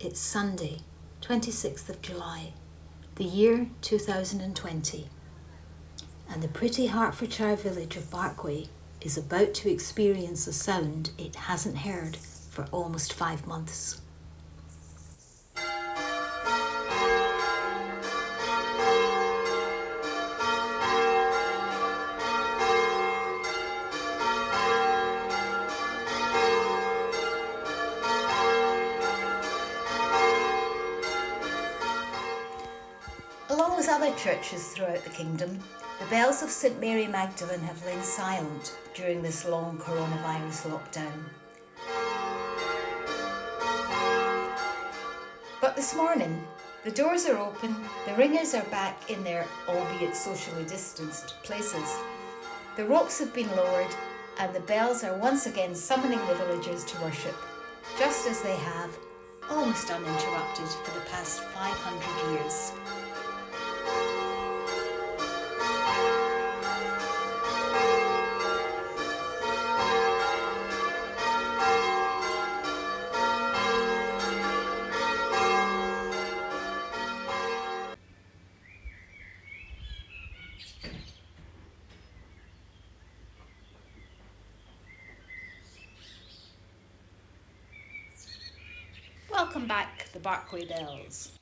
It's Sunday, 26th of July, the year 2020, and the pretty Hertfordshire village of Barkway is about to experience a sound it hasn't heard for almost 5 months. Along with other churches throughout the kingdom, the bells of St Mary Magdalene have lain silent during this long coronavirus lockdown. But this morning, the doors are open, the ringers are back in their, albeit socially distanced, places. The ropes have been lowered and the bells are once again summoning the villagers to worship, just as they have, almost uninterrupted, for the past 500 years. Welcome back, the Barkway Bells.